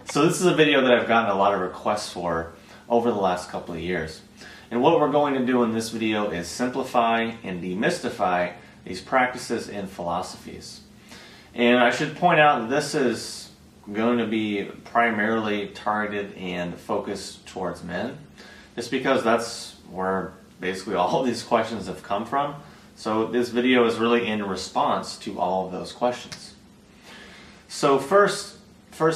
So this is a video that I've gotten a lot of requests for over the last couple of years. And what we're going to do in this video is simplify and demystify these practices and philosophies. And I should point out that this is going to be primarily targeted and focused towards men, just because that's where basically all of these questions have come from. So this video is really in response to all of those questions. So first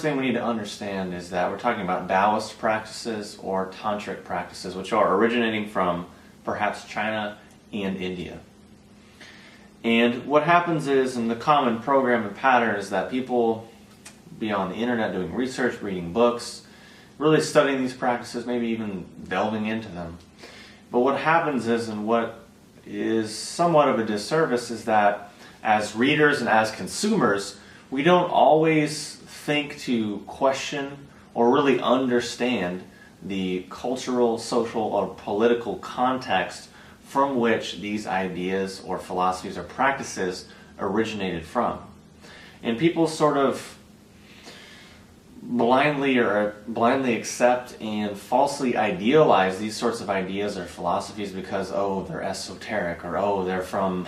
thing we need to understand is that we're talking about Taoist practices or Tantric practices, which are originating from perhaps China and India. And what happens is, in the common program and pattern, is that people be on the internet doing research, reading books, really studying these practices, maybe even delving into them. But what happens is, and what is somewhat of a disservice, is that as readers and as consumers, we don't always think to question or really understand the cultural, social, or political context from which these ideas or philosophies or practices originated from. And people sort of blindly accept and falsely idealize these sorts of ideas or philosophies because, oh, they're esoteric, or oh, they're from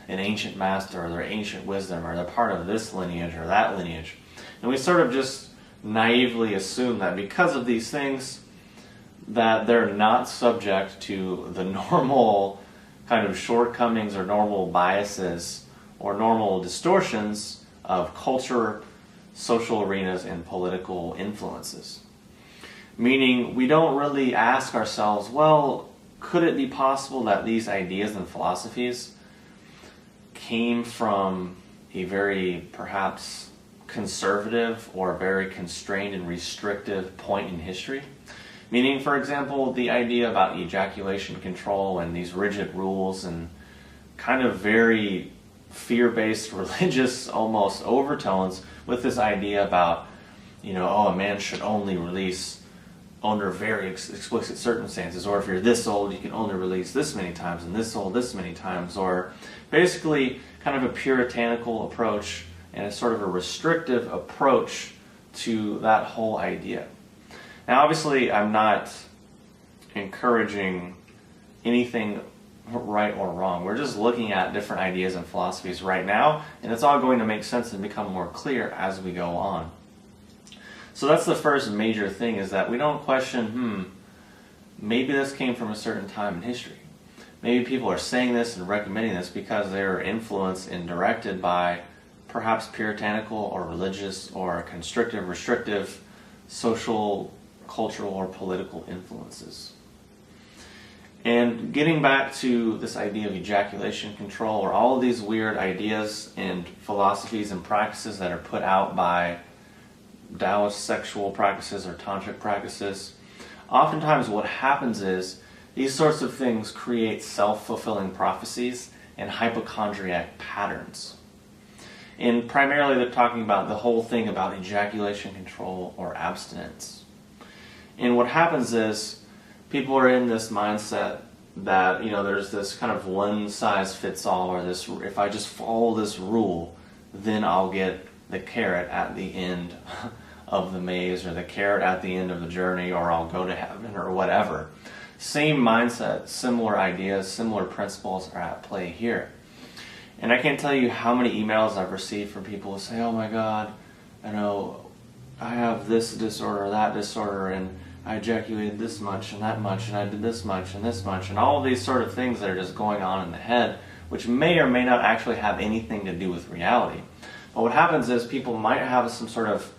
an ancient master, or they're ancient wisdom, or they're part of this lineage or that lineage. And we sort of just naively assume that because of these things, that they're not subject to the normal kind of shortcomings or normal biases or normal distortions of culture, social arenas, and political influences. Meaning, we don't really ask ourselves, well, could it be possible that these ideas and philosophies came from a very perhaps conservative or very constrained and restrictive point in history? Meaning, for example, the idea about ejaculation control and these rigid rules and kind of very fear-based religious almost overtones with this idea about, oh, a man should only release under very explicit circumstances, or if you're this old, you can only release this many times, and this old this many times, or basically kind of a puritanical approach and a sort of a restrictive approach to that whole idea. Now, obviously, I'm not encouraging anything right or wrong. We're just looking at different ideas and philosophies right now, and it's all going to make sense and become more clear as we go on. So that's the first major thing, is that we don't question, maybe this came from a certain time in history. Maybe people are saying this and recommending this because they were influenced and directed by perhaps puritanical or religious or constrictive, restrictive, social, cultural, or political influences. And getting back to this idea of ejaculation control, or all of these weird ideas and philosophies and practices that are put out by Taoist sexual practices or tantric practices, oftentimes what happens is these sorts of things create self-fulfilling prophecies and hypochondriac patterns. And primarily they're talking about the whole thing about ejaculation control or abstinence. And what happens is people are in this mindset that, there's this kind of one-size-fits-all, or this, if I just follow this rule, then I'll get the carrot at the end of the maze, or the carrot at the end of the journey, or I'll go to heaven, or whatever. Same mindset, similar ideas, similar principles are at play here. And I can't tell you how many emails I've received from people who say, oh my God, I have this disorder, that disorder, and I ejaculated this much and that much, and I did this much and this much, and all of these sort of things that are just going on in the head, which may or may not actually have anything to do with reality. But what happens is people might have some sort of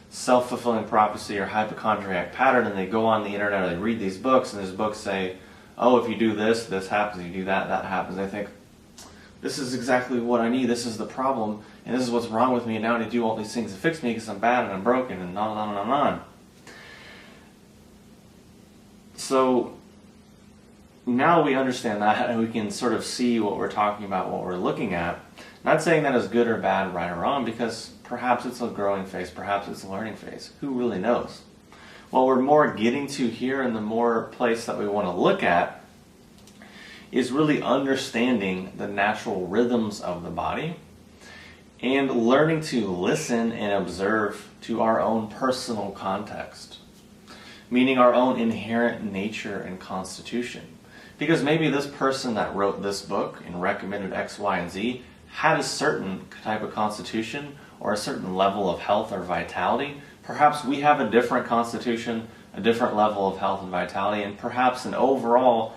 self-fulfilling prophecy or hypochondriac pattern, and they go on the internet or they read these books, and these books say, oh, if you do this, this happens, if you do that, that happens. They think, this is exactly what I need, this is the problem, and this is what's wrong with me, and now I need to do all these things to fix me because I'm bad and I'm broken, and on and on and on and on. So now we understand that, and we can sort of see what we're talking about, what we're looking at. Not saying that is good or bad, right or wrong, because perhaps it's a growing phase, perhaps it's a learning phase. Who really knows? What we're more getting to here, and the more place that we want to look at, is really understanding the natural rhythms of the body and learning to listen and observe to our own personal context, meaning our own inherent nature and constitution. Because maybe this person that wrote this book and recommended X, Y, and Z had a certain type of constitution or a certain level of health or vitality. Perhaps we have a different constitution, a different level of health and vitality, and perhaps an overall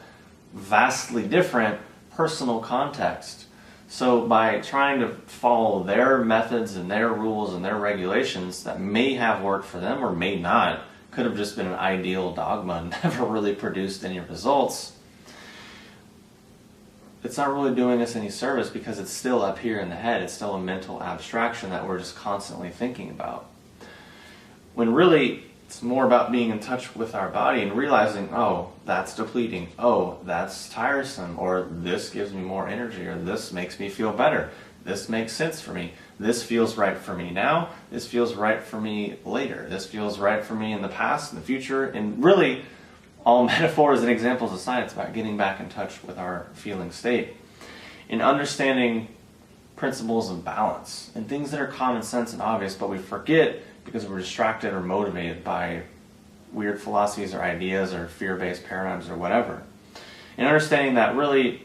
vastly different personal context. So by trying to follow their methods and their rules and their regulations that may have worked for them or may not, could have just been an ideal dogma and never really produced any results, it's not really doing us any service because it's still up here in the head. It's still a mental abstraction that we're just constantly thinking about. When really, it's more about being in touch with our body and realizing, oh, that's depleting. Oh, that's tiresome. Or this gives me more energy. Or this makes me feel better. This makes sense for me. This feels right for me now. This feels right for me later. This feels right for me in the past, in the future. And really, all metaphors and examples aside, it's about getting back in touch with our feeling state and understanding principles of balance and things that are common sense and obvious, but we forget because we're distracted or motivated by weird philosophies or ideas or fear-based paradigms or whatever. And understanding that really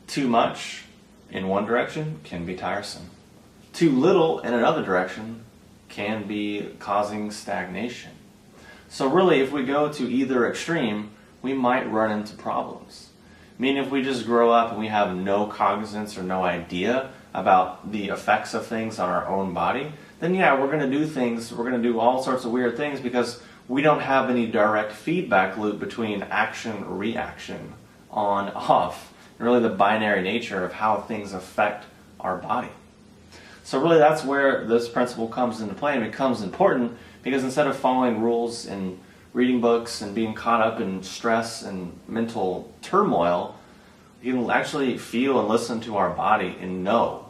too much in one direction can be tiresome. Too little in another direction can be causing stagnation. So really, if we go to either extreme, we might run into problems. Meaning if we just grow up and we have no cognizance or no idea about the effects of things on our own body, then yeah, we're going to do things, we're going to do all sorts of weird things because we don't have any direct feedback loop between action, reaction, on, off, and really the binary nature of how things affect our body. So really that's where this principle comes into play and becomes important, because instead of following rules and reading books and being caught up in stress and mental turmoil, you can actually feel and listen to our body and know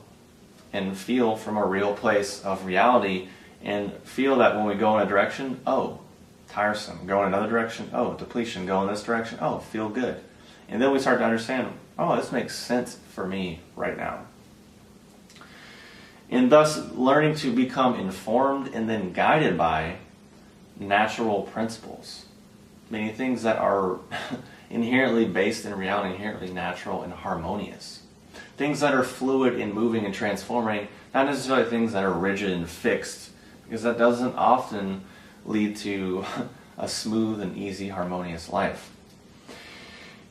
and feel from a real place of reality and feel that when we go in a direction, oh, tiresome. Go in another direction, oh, depletion. Go in this direction, oh, feel good. And then we start to understand, oh, this makes sense for me right now. And thus learning to become informed and then guided by natural principles, meaning things that are inherently based in reality, inherently natural and harmonious. Things that are fluid and moving and transforming, not necessarily things that are rigid and fixed, because that doesn't often lead to a smooth and easy, harmonious life.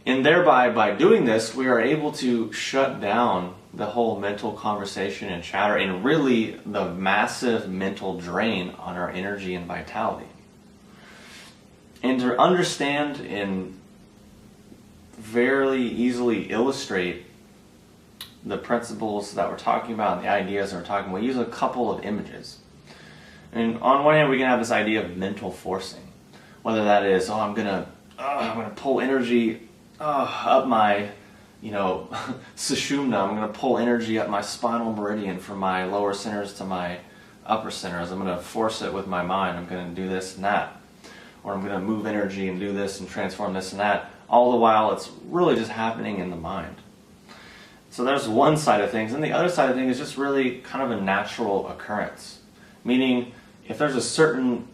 And thereby, by doing this, we are able to shut down the whole mental conversation and chatter and really the massive mental drain on our energy and vitality. And to understand and very easily illustrate the principles that we're talking about and the ideas that we're talking about, we use a couple of images. And on one hand, we can have this idea of mental forcing, whether that is, oh, I'm gonna pull energy up my, sushumna. I'm going to pull energy up my spinal meridian from my lower centers to my upper centers. I'm going to force it with my mind. I'm going to do this and that. Or I'm going to move energy and do this and transform this and that. All the while, it's really just happening in the mind. So there's one side of things. And the other side of things is just really kind of a natural occurrence. Meaning, if there's a certain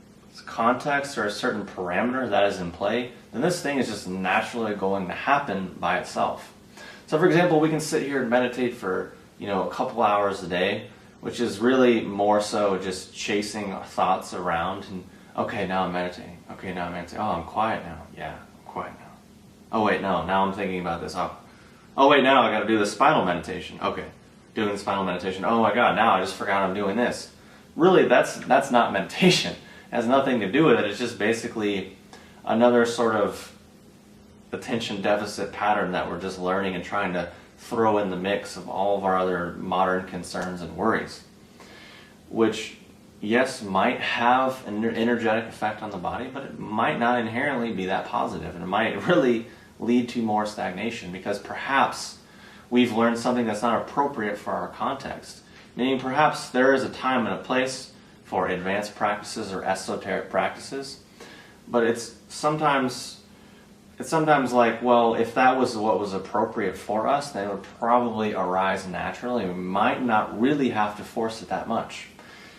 context or a certain parameter that is in play, then this thing is just naturally going to happen by itself. So for example, we can sit here and meditate for a couple hours a day, which is really more so just chasing thoughts around and okay, now I'm meditating. Okay, now I'm meditating. Oh, I'm quiet now. Yeah, I'm quiet now. Oh wait, no, now I'm thinking about this. Oh wait, now I got to do the spinal meditation. Okay, doing the spinal meditation. Oh my God, now I just forgot I'm doing this. Really, that's not meditation. It has nothing to do with it. It's just basically another sort of attention deficit pattern that we're just learning and trying to throw in the mix of all of our other modern concerns and worries, which, yes, might have an energetic effect on the body, but it might not inherently be that positive, and it might really lead to more stagnation because perhaps we've learned something that's not appropriate for our context, meaning perhaps there is a time and a place for advanced practices or esoteric practices, but it's sometimes it's sometimes like, well, if that was what was appropriate for us, then it would probably arise naturally. We might not really have to force it that much.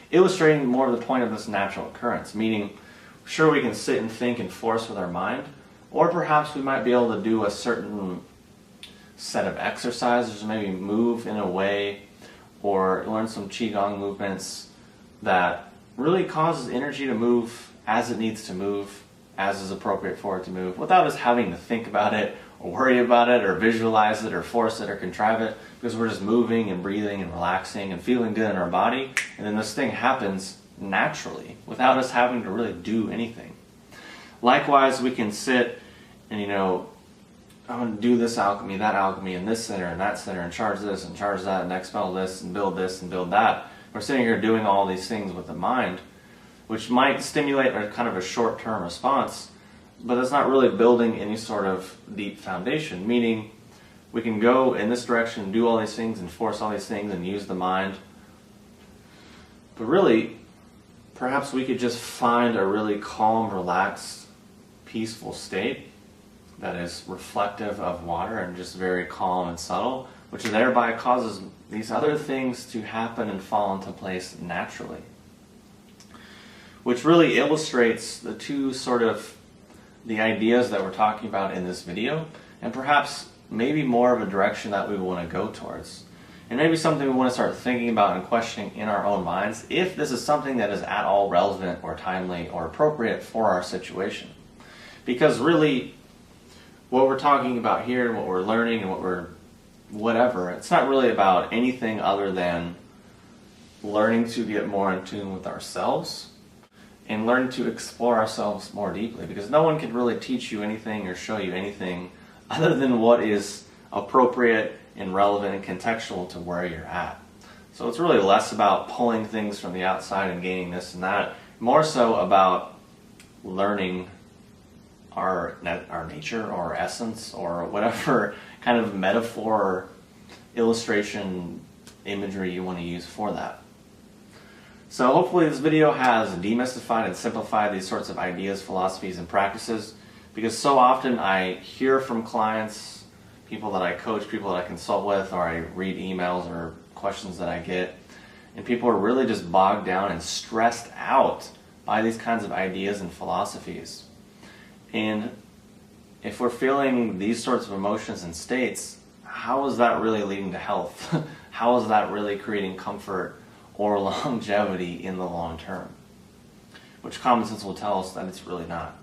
Illustrating more the point of this natural occurrence, meaning, sure, we can sit and think and force with our mind, or perhaps we might be able to do a certain set of exercises, maybe move in a way, or learn some qigong movements that really causes energy to move as it needs to move, as is appropriate for it to move, without us having to think about it, or worry about it, or visualize it, or force it, or contrive it, because we're just moving and breathing and relaxing and feeling good in our body, and then this thing happens naturally, without us having to really do anything. Likewise, we can sit and, I'm going to do this alchemy, and this center, and that center, and charge this, and charge that, and expel this, and build that. We're sitting here doing all these things with the mind, which might stimulate a kind of a short-term response, but it's not really building any sort of deep foundation, meaning we can go in this direction and do all these things and force all these things and use the mind. But really, perhaps we could just find a really calm, relaxed, peaceful state that is reflective of water and just very calm and subtle, which thereby causes these other things to happen and fall into place naturally. Which really illustrates the two the ideas that we're talking about in this video, and perhaps maybe more of a direction that we want to go towards. And maybe something we want to start thinking about and questioning in our own minds, if this is something that is at all relevant or timely or appropriate for our situation. Because really, what we're talking about here and what we're learning and whatever, it's not really about anything other than learning to get more in tune with ourselves and learn to explore ourselves more deeply, because no one can really teach you anything or show you anything other than what is appropriate and relevant and contextual to where you're at. So it's really less about pulling things from the outside and gaining this and that, more so about learning our nature or essence or whatever kind of metaphor, illustration, imagery you want to use for that. So hopefully this video has demystified and simplified these sorts of ideas, philosophies, and practices, because so often I hear from clients, people that I coach, people that I consult with, or I read emails or questions that I get, and people are really just bogged down and stressed out by these kinds of ideas and philosophies. And if we're feeling these sorts of emotions and states, how is that really leading to health? How is that really creating comfort or longevity in the long term? Which common sense will tell us that it's really not.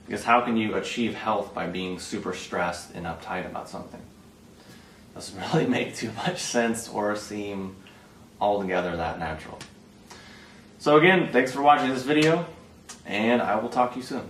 Because how can you achieve health by being super stressed and uptight about something? Doesn't really make too much sense or seem altogether that natural. So again, thanks for watching this video, and I will talk to you soon.